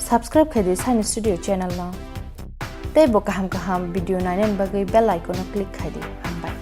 subscribe khadi Sani Studio channel no. Te bo kaham video nainen bagai bell icon no click khadi hambai.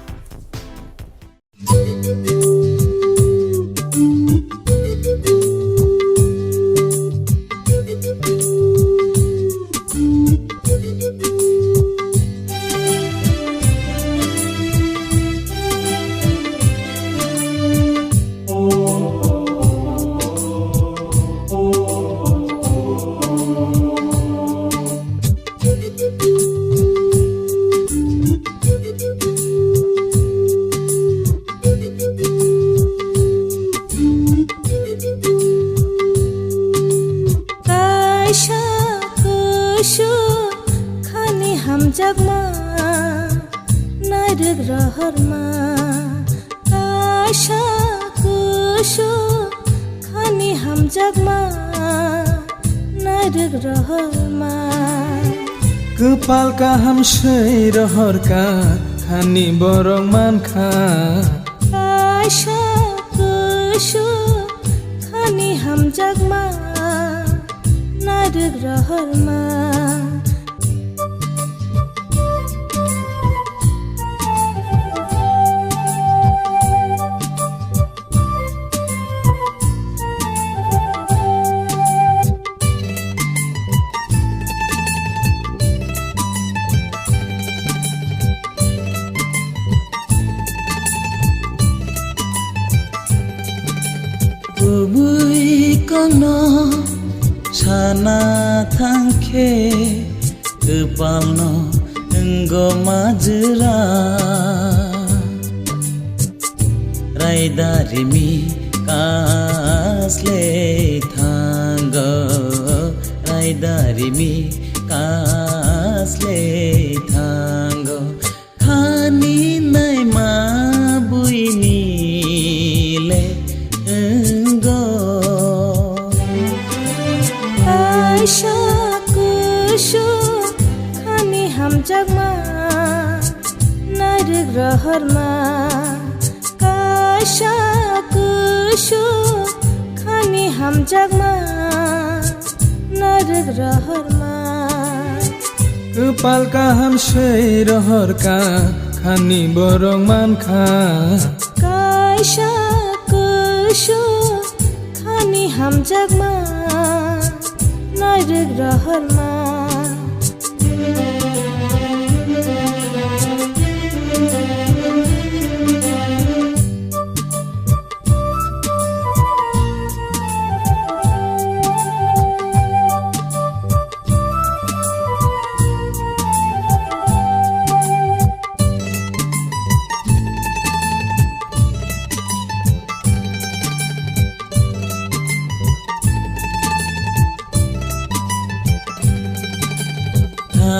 हम जग नायक रहर आशा कुशो खानी हम जग नायक रहर कपाल का हम शै रहर का खानी बरং मान खा आशा कुशो खानी हम जग नायक रहर kono sana thangke kepalno enggo majra raidari mi kasle thang raidari mi kasle thang khani nai ma buini le आशा कुशो खानी हम जग नायक रहर आशा कुशो खानी हम जग नायक रहर कपाल का हम शै रहर का खानी बरং मान खा आशा कुशो खानी हम जग नायक रहर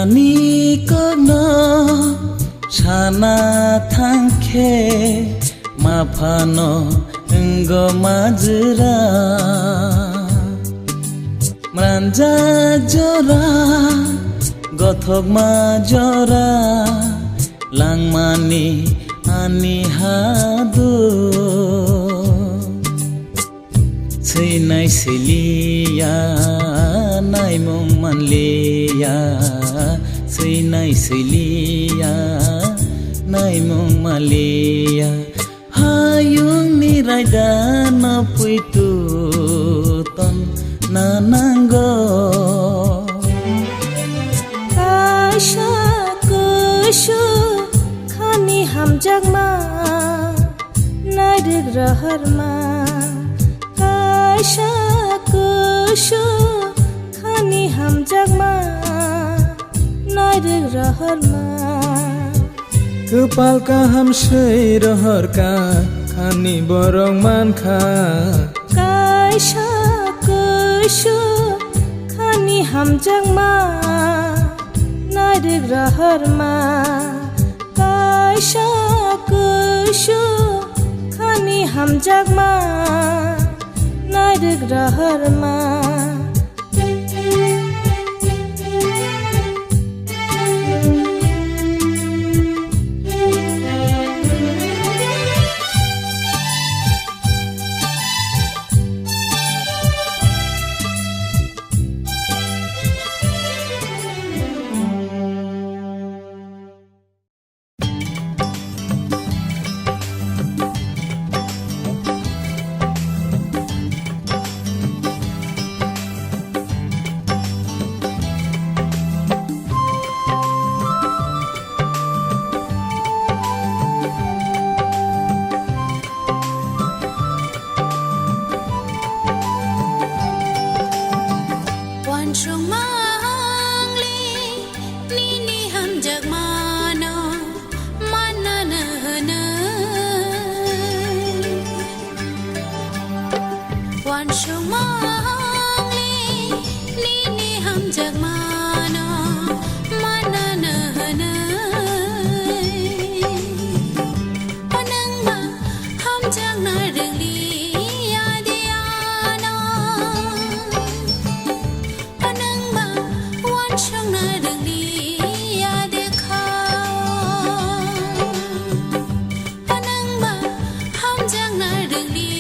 Ani kono sana thangke mafano enggo majra mranja jora gothok majora langmani ani hadu Seinai selia nai mong manleya Seinai selia nai mong maleya hayung ni raida na puitu ton nananggo आशा कुशो खानी हम जग नायक रहर आशा कुशो खानी हम जग नायक रहर कपाल का हम शै रहर का खानी बरং मान खा आशा कुशो खानी हम जग नायक रहर आशा कुशो खानी हम जग नायक रहर sung mang li ni ni ham jak mano manana na wan sung mang li ni ni ham jak mano manana na panang ba ham jak na rừng li ya de ana panang ba wan sung na rừng li ya de kha panang ba ham jak na rừng li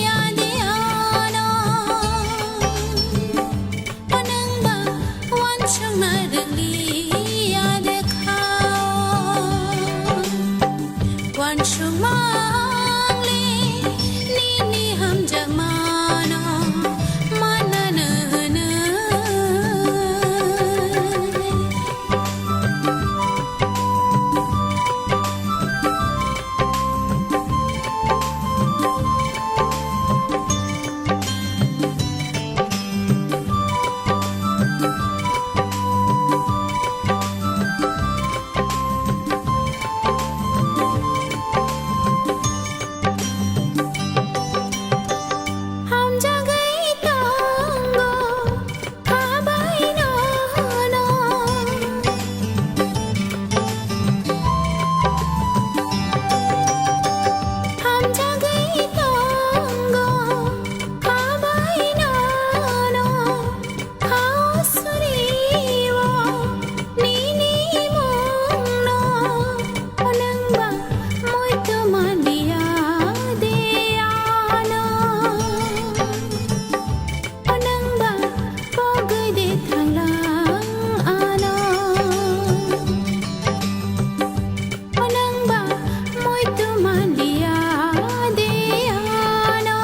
ya de ana panang ba wan sung na rừng li ya de kha wan sung mang li ni ni ham jak mano manana na ham jagai tango kabai no no ham jagai tango kabai no no kausuri wo ni ni mong no panang ba moi to mandia de ana panang ba pagay de thang lang ana panang ba moi to mandia de ana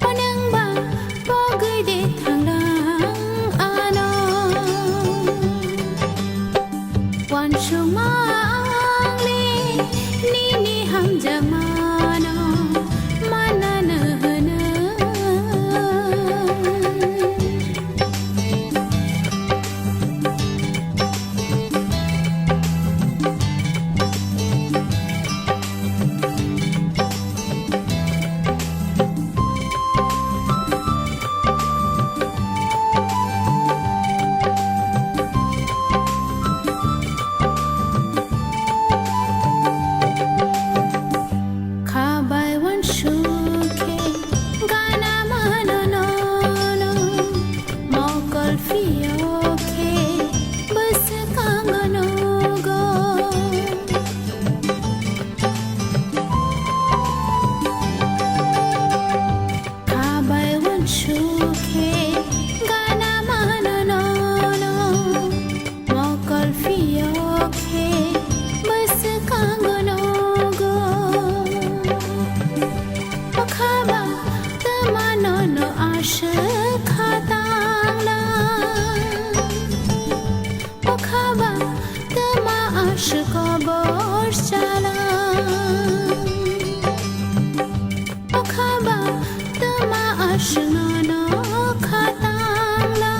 panang ba pagay de thang lang ana wan sung mang li ni ni ham jak mano manana na kabai wan shuke gana mano no no mokol fioke bas kangano go kabai wan shuke gana mano no no mokol fioke bas kangano go Pakhaba tamano no asha khatang la Pakhaba tama asha ko bor chala Pakhaba tama asha no khatang la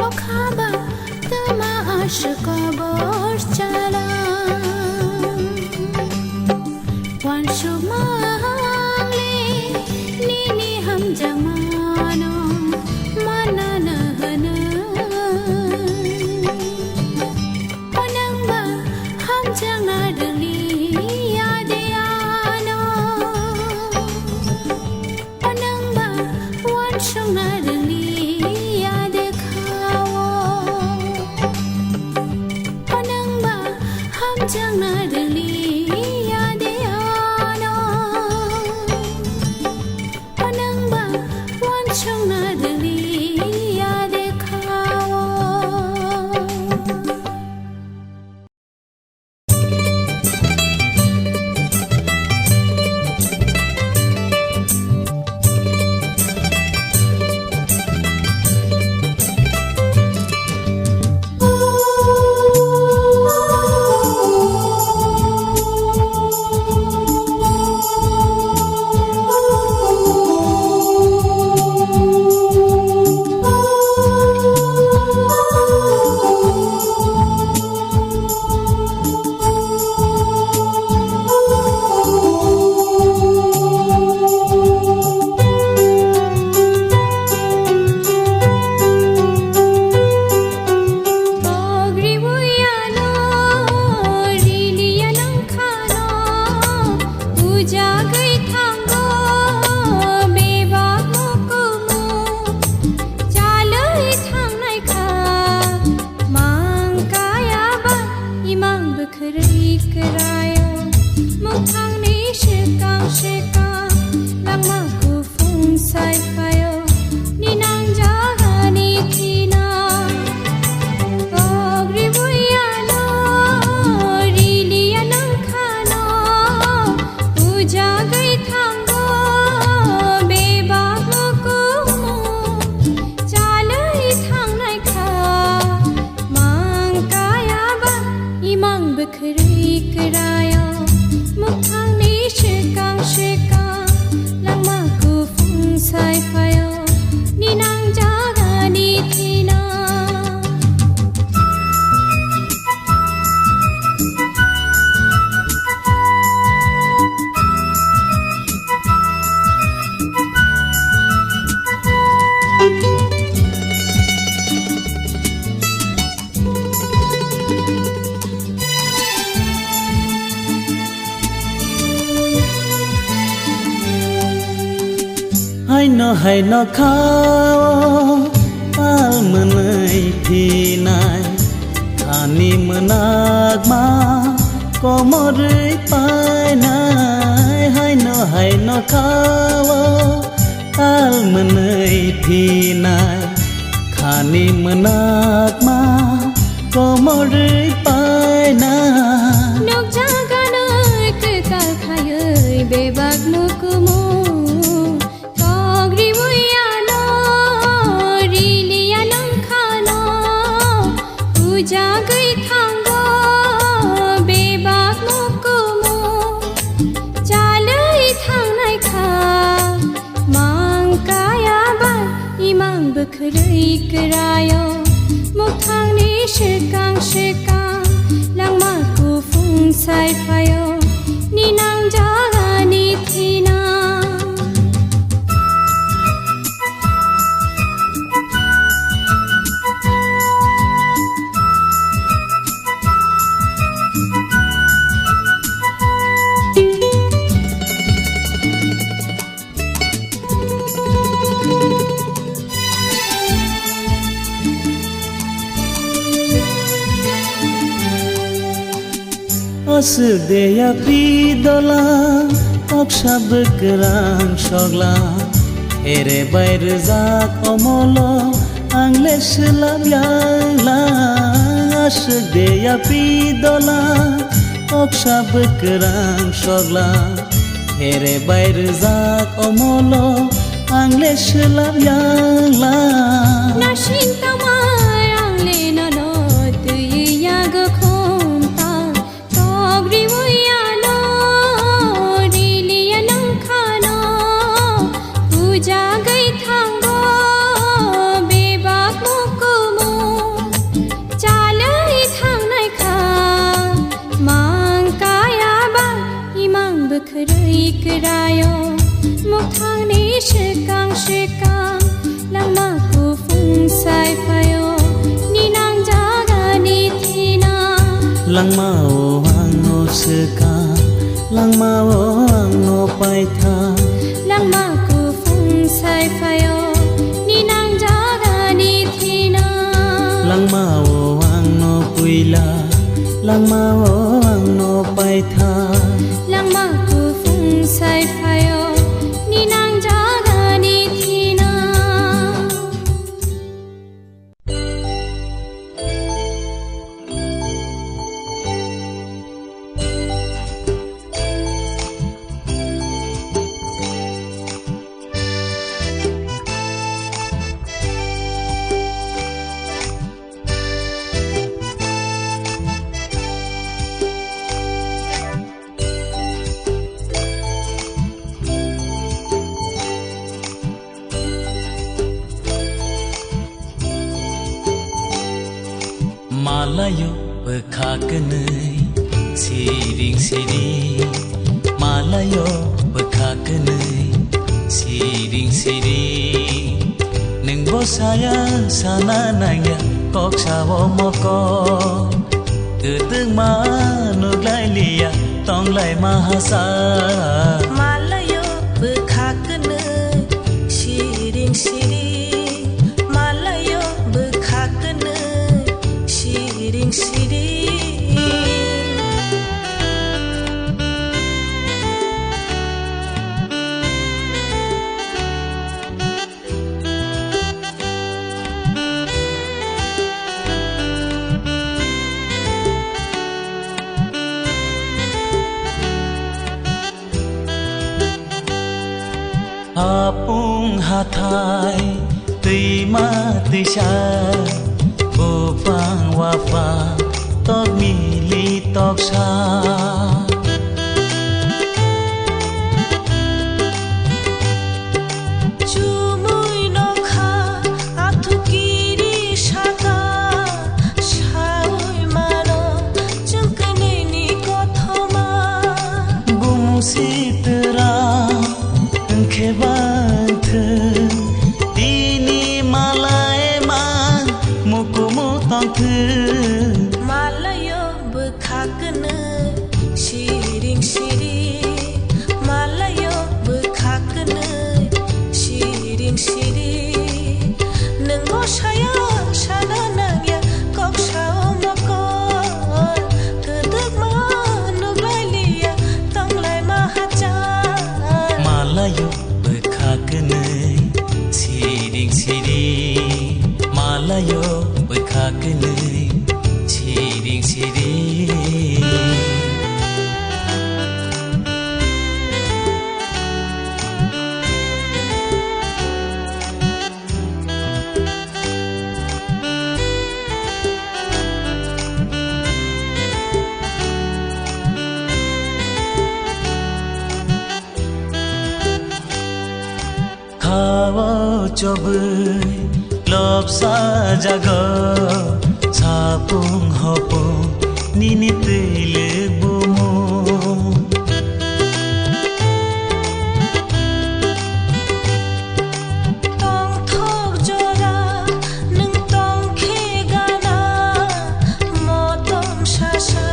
Pakhaba tama asha ko bor chala wan sung mang li ni ni ham jak mano manana na panang ba ham jak na rừng li ya de ana panang ba wan sung na rừng li ya de kha हायनो खाओ ताल मोनै फिनाय खानि मोनाग मा कमरै पायनाय हायनो खाओ ताल मोनै फिनाय खानि मोनाग मा कमरै पायनाय नुक जागानै ककाल खायै बेबाग मुकुमु तग्रि बुयानो रिलिया नंखानो उजा गै खांगो बेबाग मुकुमु जालै थांनाय खा मांकायाबा इमां बोखरै करायो मुखांनि शिकां langmaku fungsai payo ninang jagani thina Asdeya pidola oksa bekerang sogla ere bayre jak omolo angle selam yangla asdeya pidola oksa bekerang sogla ere bayre jak omolo angle selam yangla nashin tamar angle nono tuya go करायो मुखांनि शिकां langmaku fungsai payo ninang jagani thina langmao angno sekang langmao angno paitha langmaku fungsai payo ninang jagani thina langmao angno puila langmao angno paitha langmaku fungsai payo ninang jagani thina Malayo bekhakenai siring siring Malayo bekhakenai siring siring Neng bosaya sana nanya kok sawo moko Kedeng manuk lai liya tong lai mahasa Malayo bekhakenai siring siring Malayo bekhakenai siring siring Apung hatai Tima tisha Bopang wafa Tok mili tok sa Chumuy nokha athukiri shaka Shaoy mano chungkaneni kothoma Gumusitra Khebant Tini malay ma Mukumu tong Malayo bekhakenai Sao cho bơi lop sa jaga sapung hopung nini tele bumu Tong thok jora nung tong khe gana mo tom shasha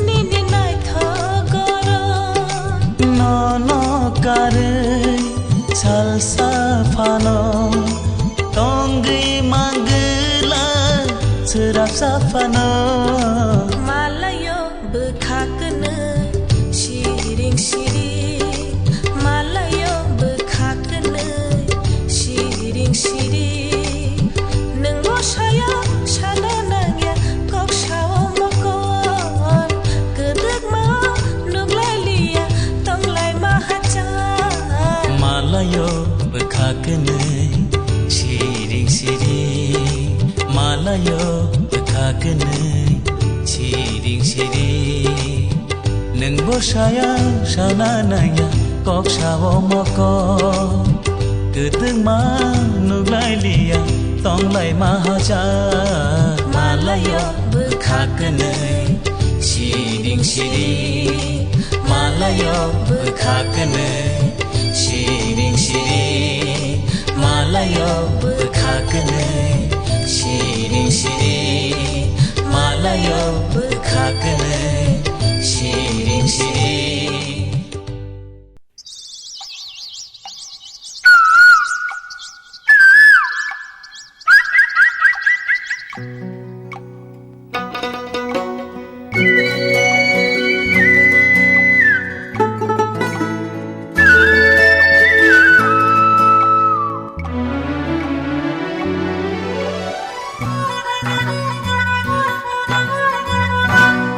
nini nai thagara no no kare salsa fano tongi mangla serap safano Malayo bekhakne shiring shiring Malayo bekhakne shiring shiring Nung boshaya shana nangya kok shao mokon Kedek ma nuglai liya tong lai mahajan Malayo bekhakne shiring shiring Malayo bekhakne shiring shiring Nung boshaya shana nangya kok shao mokon Kedeng ma nuglai liya tong lai mahaja Malayo bekhakne shiring shiring Malayo bekhakne shiring shiring Malayo bekhakne shiring shiring Malayo bekhakne shiring shiring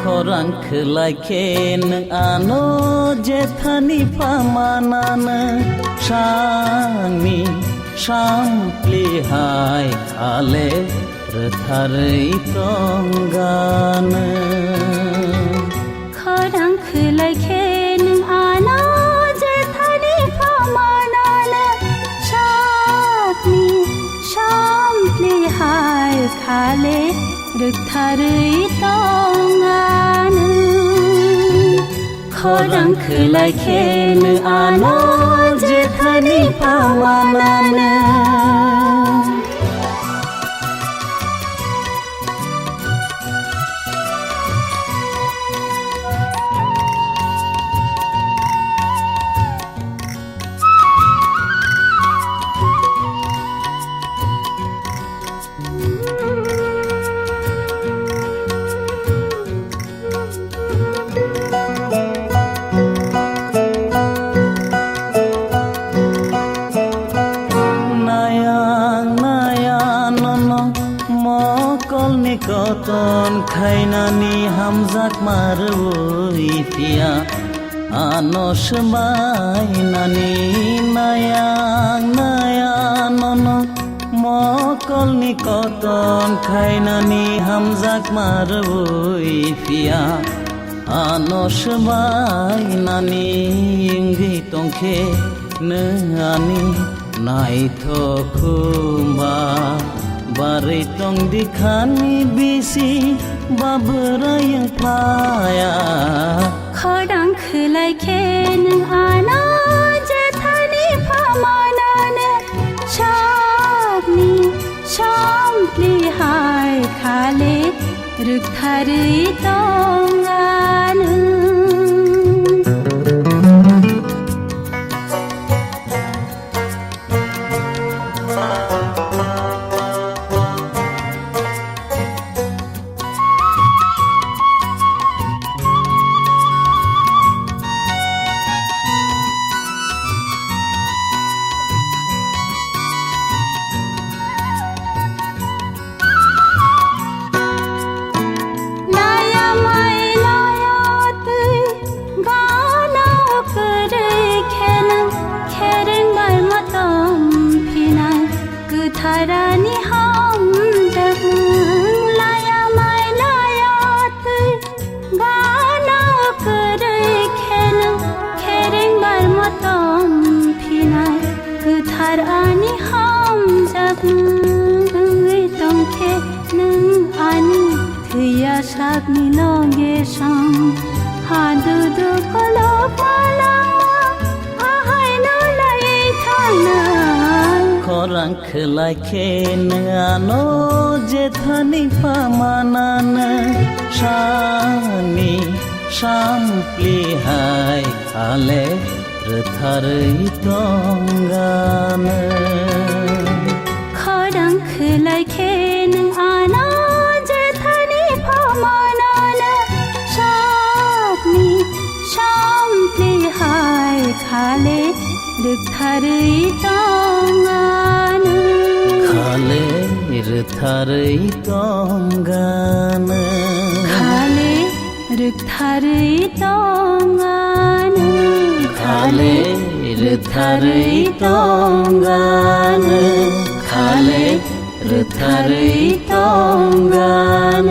Khorang khelai khen ano jethani pamanana shangni shampli hai khale ratharai tongana Khorang khulai khen ana jethani phamanana shapni shampli hai khale rukthari tongan Khorang khulai khen ana jethani phamanana Koton khainani hamzak marui tia anos mainani nayang nono mokol ni koton khainani hamzak marui tia anos mainani ingi tongkhe nani naitho khumba Bari tong dikhani bisi babrayang paya Khorang khulai khen ana jethani phamanana shapni shampli hai khale rukthari tongan Naya maila ani ham jab tongke nung ani thuya sak ni longe sang hadu du kolo pala ahai no lai thana খরাং খেলাই খেনানো যেথানি পামানান Sunny সামপ্লি high খালে রথারই তঙ্গান খরাং খেলাই খেনং আনা যেথানি পামানান সাপনি সামপ্লি high খালে রথারই তঙ্গান খালে রথারই তঙ্গান খালে রথারই তঙ্গান খালে রথারই তঙ্গান খালে রথারই তঙ্গান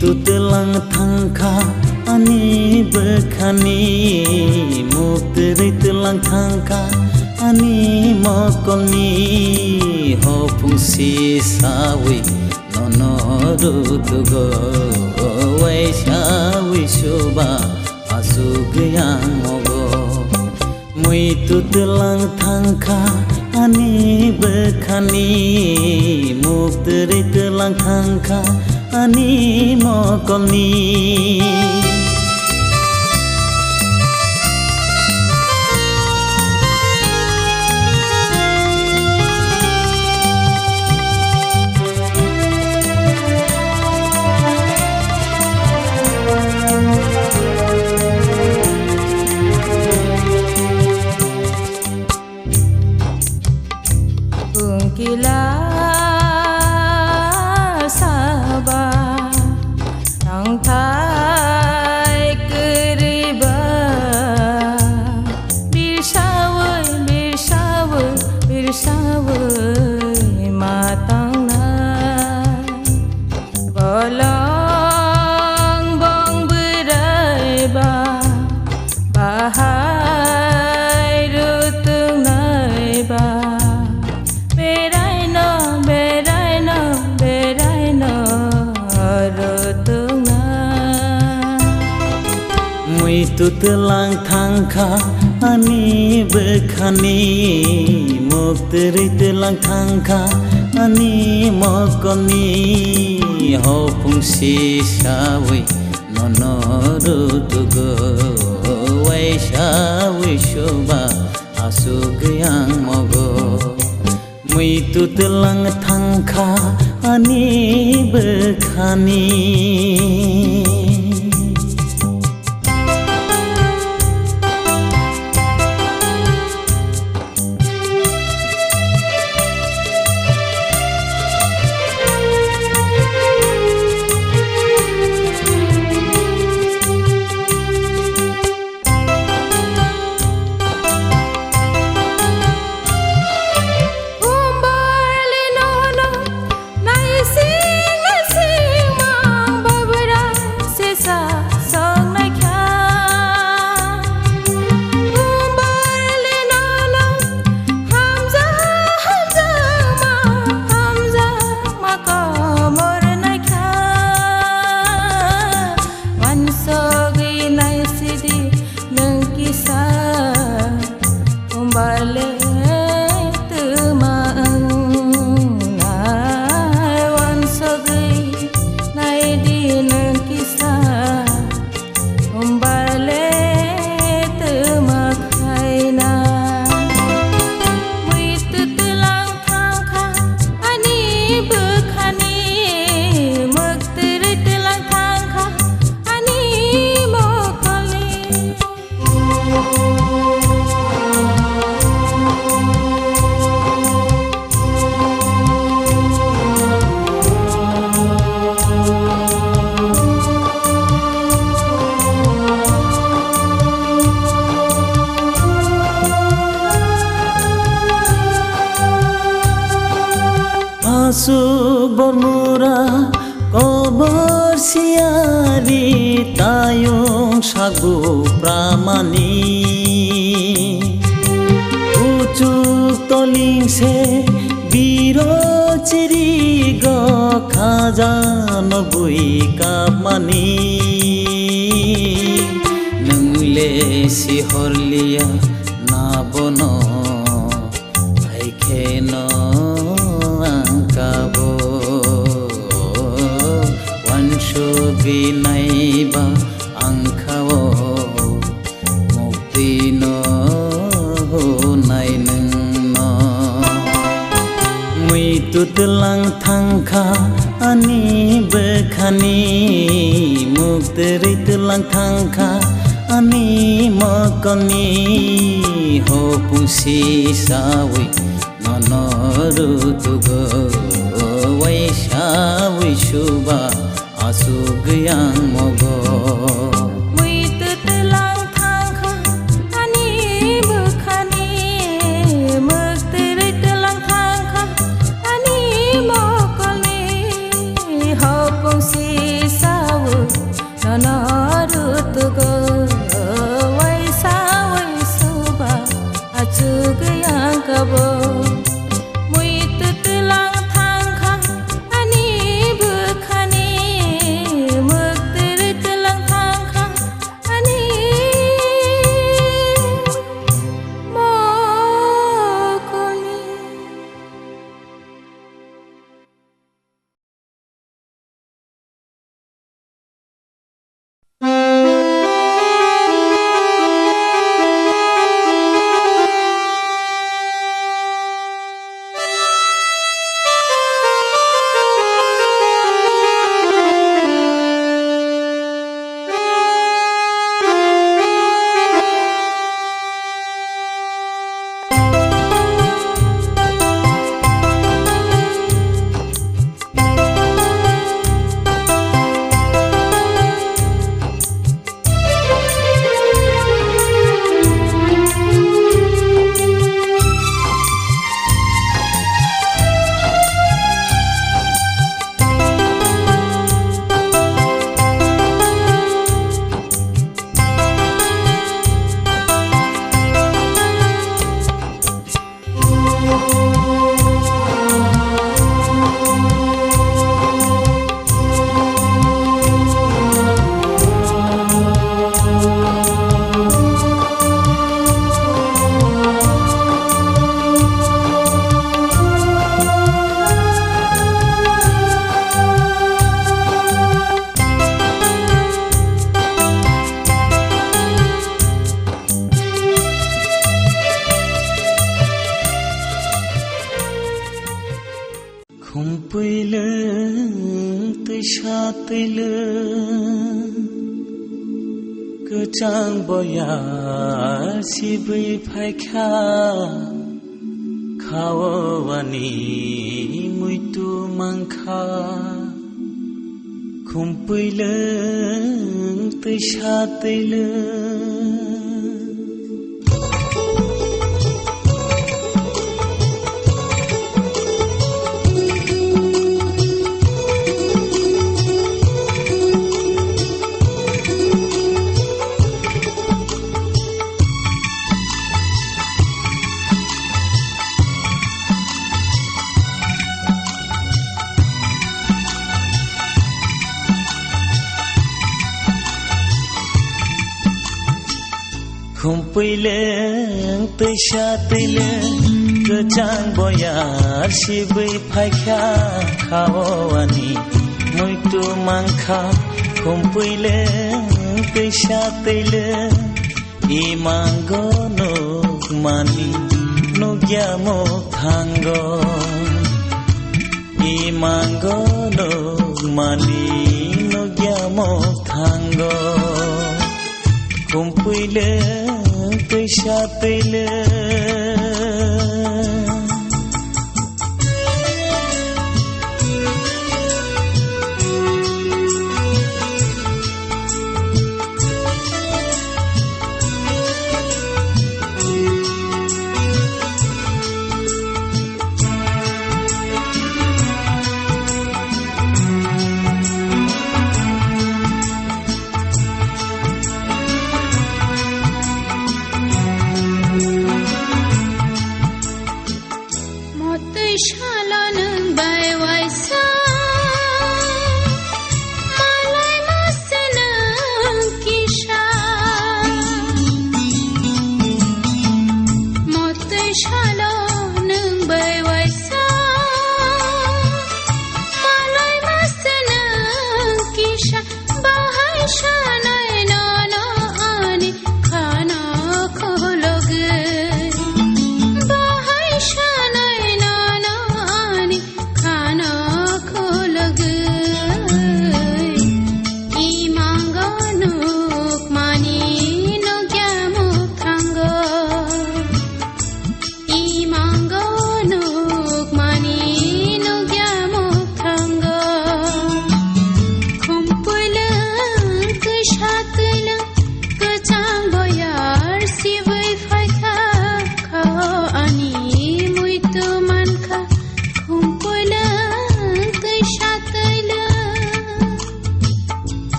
Tutelang thangkha ani bekhani mukteri telang thangkha ani mokoni hopungsi sawi nonorutugo waishawi shoba asugyang mogo mui tutelang thangkha ani bekhani mukteri telang thangkha ani mokoni Tutelang thangkha ani bekhani mukteri telang thangkha ani mokoni hopungsi sawi nonorutugo waishawi shoba asugyang mogo mui tutelang thangkha ani bekhani Umbarli nono nai sing ma Mura কবর সিয়ারি তায়ং সাগু প্রামানি উচুক তলিংসে বিরচিরি গ খাজান বুই কামানি नंले सिहरलिया नाबन आइखेन आंकाबो वानसुगि नाइबा आंखाओ मुक्ति न होनाय नोंन मैतुतलां थांखा आनि बेखानि मुक्तरितलां थांखा ani makani ho pusi sawi nanoru tugo wai sawi shuba asugyang mogo muitetelang thangkha ani bekhani muktiritelang thangkha ani makani ho pusi sawi nanoru tugo Kabo muitetelang thangkha ani bekhani muktiritelang thangkha ani makani Kecang boyar sibui paikha khawani muitu mangkha khumpuileng tishateleng Khumpuileng tishateleng kecang boyar sibui paikha khawani muitu mangkha khumpuileng tishateleng imanggo nukmani nugyamo thanggo imanggo nukmani nugyamo thanggo khumpuileng tishateleng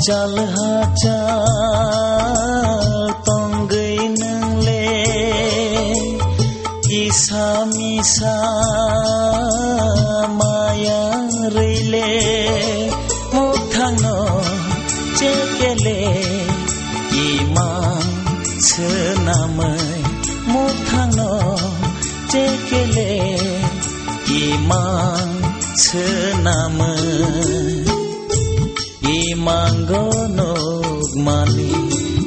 हाचाल हाचाल तंगै नोंले इसा मिसा माया Raleigh मुथांनो चेकेले इमान सोनामै मुथांनो चेकेले इमान सोनामै Imango nugmani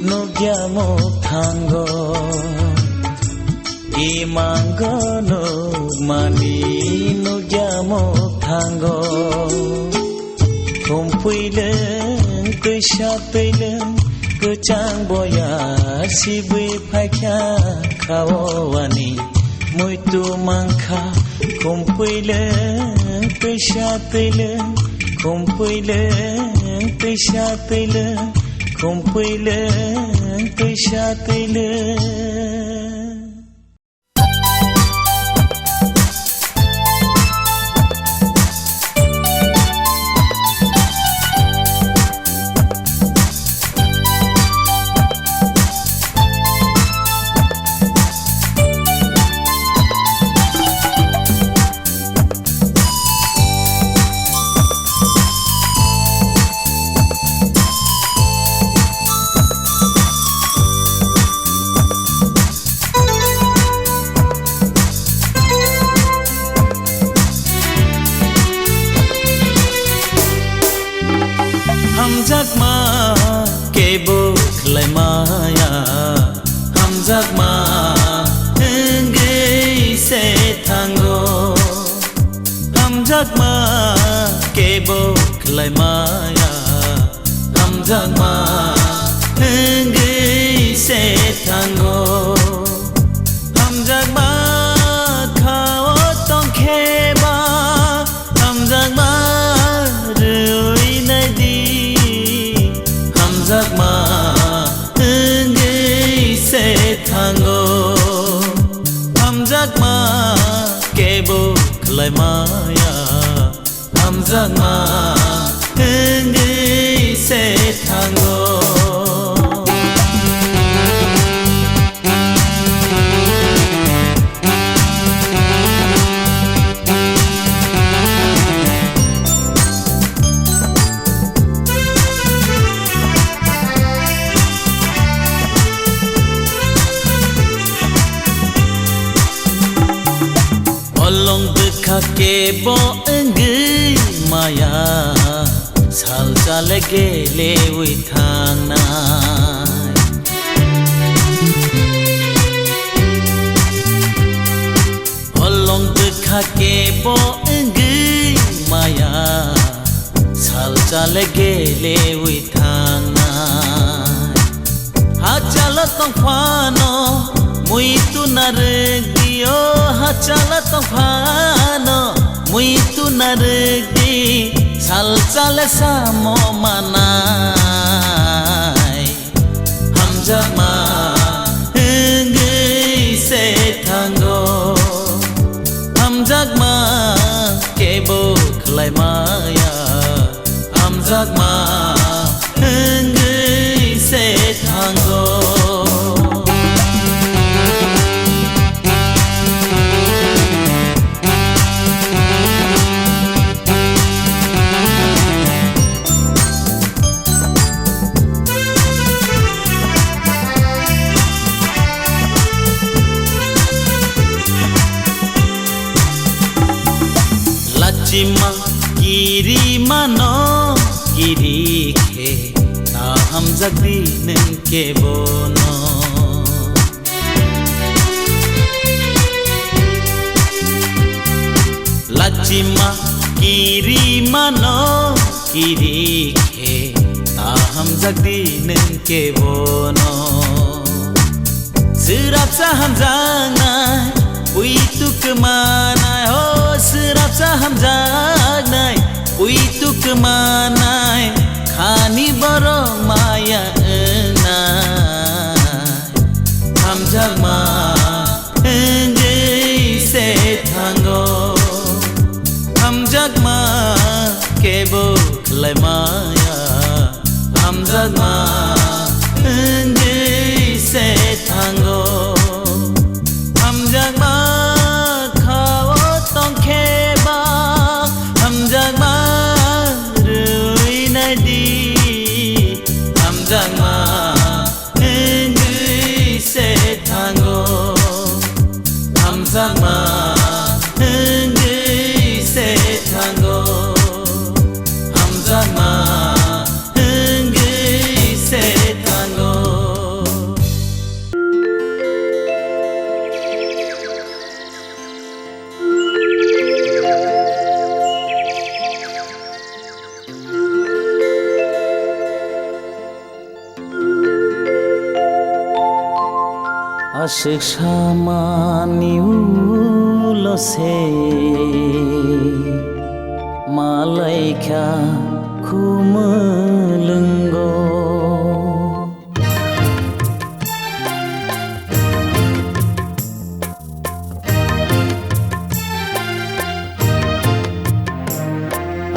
nugyamo thango Imango nugmani nugyamo thango Kumpuileng kushatpuileng kucang boya sibui paikya kawani Muitu mangka kumpuileng kushatpuileng Kumpuileng kushatpuileng kumpuileng kushatpuileng Hamzakma kebuk lai maya Hamzakma engei se tango Hamzakma kebuk lai maya Hamzakma engei se tango Hamzakma khao tong kheba Hamzakma rui nai di Hamzakma engei se tango Hamzakma kebuk lai maya Hamzakma engei se tango Olong bekake bo engei maya sal jale gele wi thangnai Olong bekake bo engei maya sal jale gele wi thangnai hachala tong phano muitu nargiyo hachala tong phano muitu nargi sal chale samo manai Hamzakma engei se tango Hamzakma kebuk lai maya Hamzakma engei se tango Lachima kiri mano kiri ke ta Hamzak dinen ke bono Lachima kiri mano kiri ke ta Hamzak dinen ke bono Serap sa Hamzak Uitu kemana oh serap sa Hamzak nai Uitu kemana khani baro maya enai Hamzakma engei se tango Hamzakma kebuk lai maya hamjagma ungui se tango hamjagma khao tongkheba hamjagma rui nadi hamjagma ungui se tango hamjagma ungui se tango hamjagma ungui se tango Asyik sama niulo se malaika kumelenggo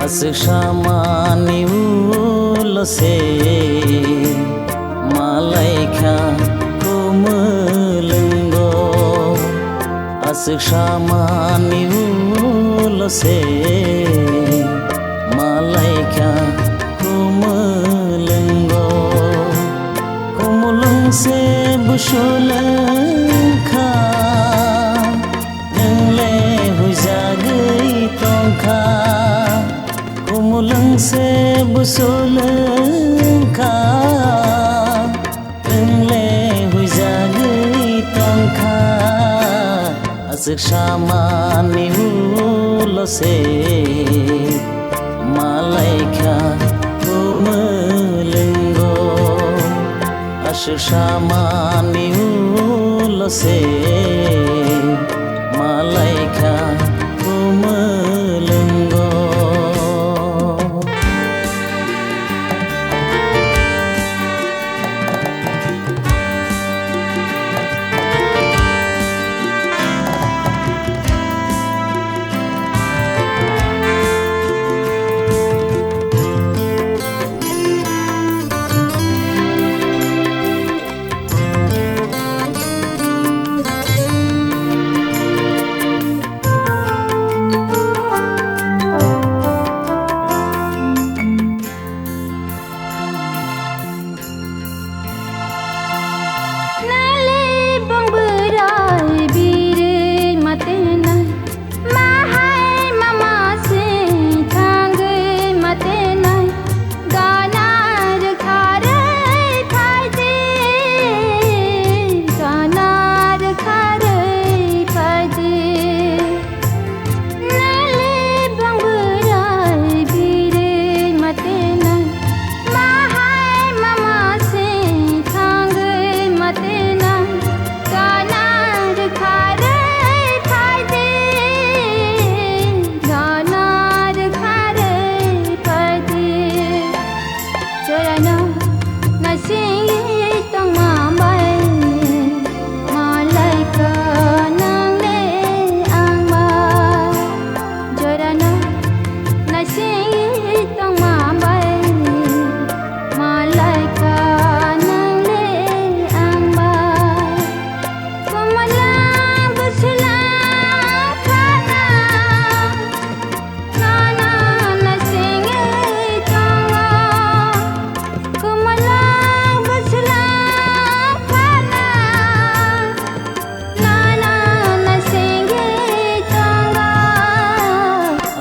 Asyik sama niulo se malaika kumelenggo Asyik sama niulo se malaika kumelenggo kumulung se busulengka nengle hujagai tongka kumulung se busulengka Asyik sama niulo se malaika kumelenggo Asyik sama niulo se malaika kumelenggo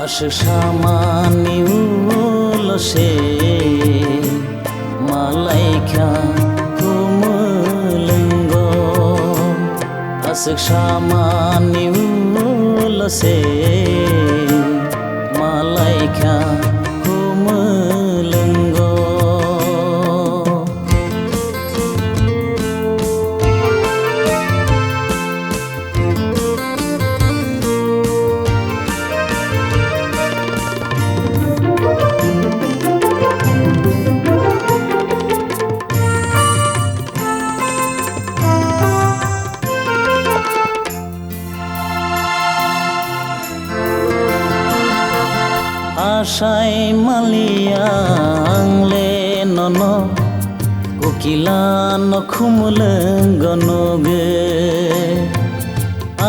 Asyik sama niulo se malaika kumelenggo Asyik sama niulo se malaika kumelenggo Asai maliang le non no kokila no khumuleng gonoge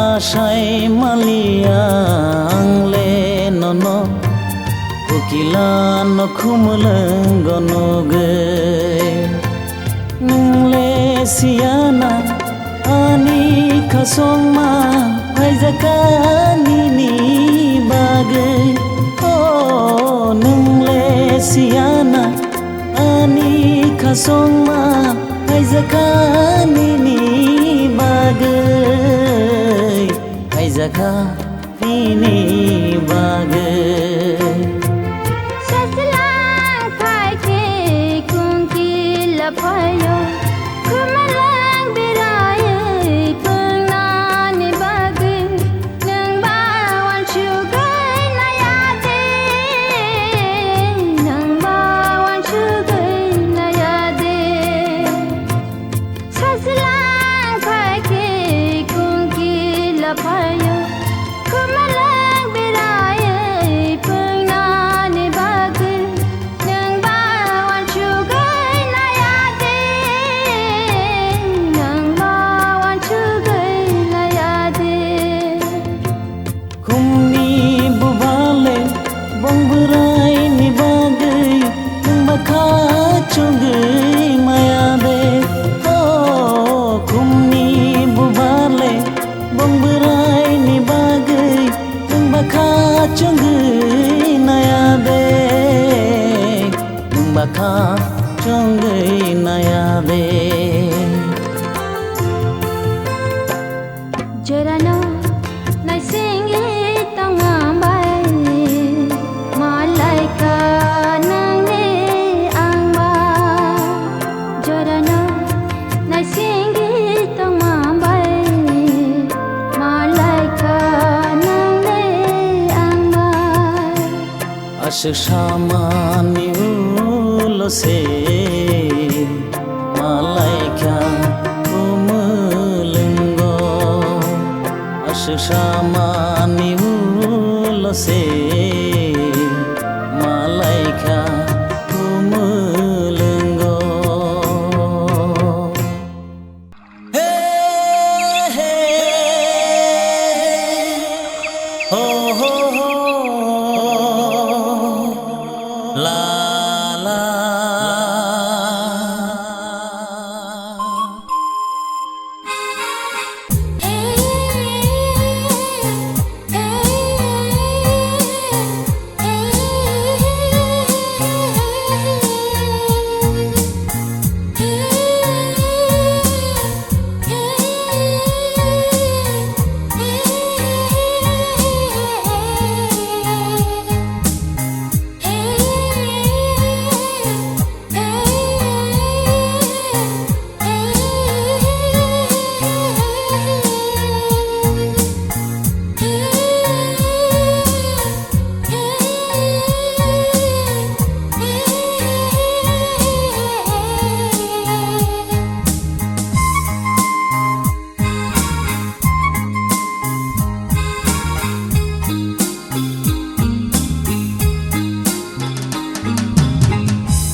ashai malia angle no kokila no khumuleng gonoge nungle siana ani khasong ma haizakani ni bage o nungle siana ani khasong ma haizakani ni bage haizakani ni bage ससला खाके kunki लफायो कुमlang biraye pengnan bage nang bawan sugai nayade nang bawan sugai nayade ससला खाके kunki लफायो कुमlang biraye pengnan bage nang bawan sugai nayade nang bawan sugai nayade kumni bubale bongburai ni bagai bakha chungai maya de oh kumni bubale bongburai ni bagai bakha chungai naya de bakha chungai naya de Jorano nai singi tangambai malaika nang ne angba Jorano nai singi tangambai malaika nang ne angba ashik shamani ulo se malaika umulengo ashik shamani ulo se malaika umulengo hey hey oh ho ho la la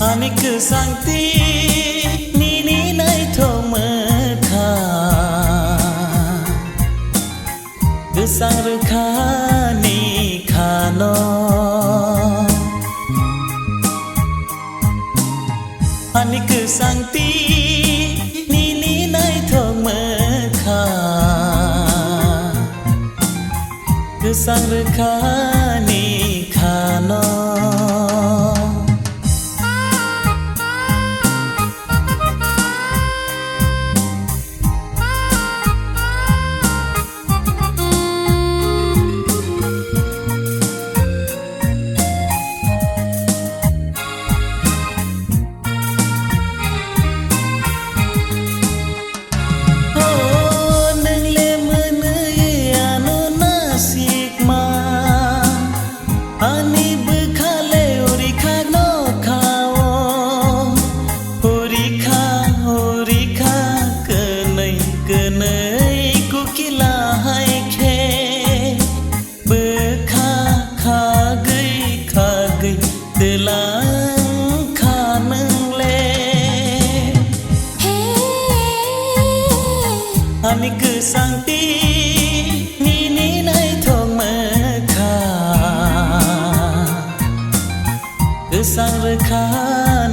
anik sangti nini nai thom kha gesang rekha ni khano anik sangti nini nai thom kha gesang rekha ni khano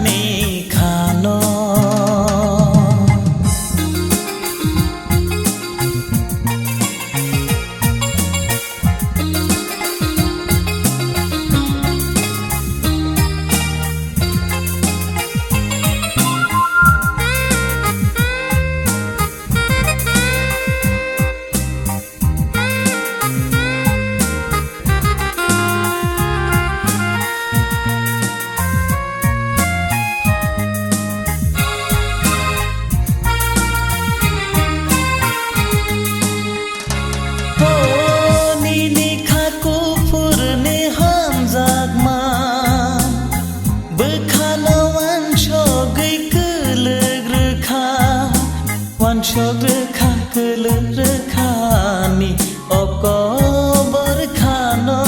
นี่ขาโน ชกหรือข้าคือเลือกหรือข้านี่ออกก็บริขานอ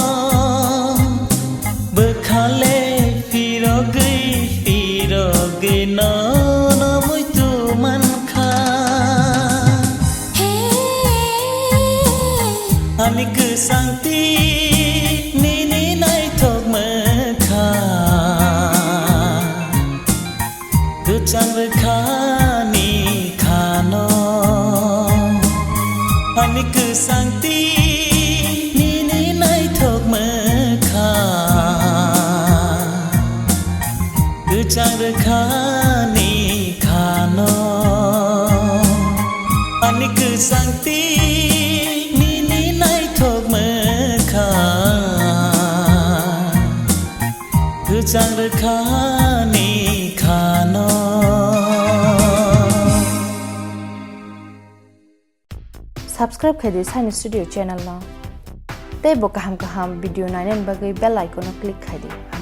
เบิกขาเล่ฟีโรกีนอนอมุยตูมันข้าอันนี้คือสังตีนี่ในทอกเมื่อข้าดูจังหรือข้านี่ข้านออันนี้คือสังตีนี่ในทอกเมื่อข้าดูจังหรือข้านี่ข้านออันนี้คือสังตีนี่ในทอกเมื่อข้าดูจังหรือข้านี่ข้านอSubscribe kadi Sign Studio channel na. Te bo kaham video na nen bagai bell icon click khadi.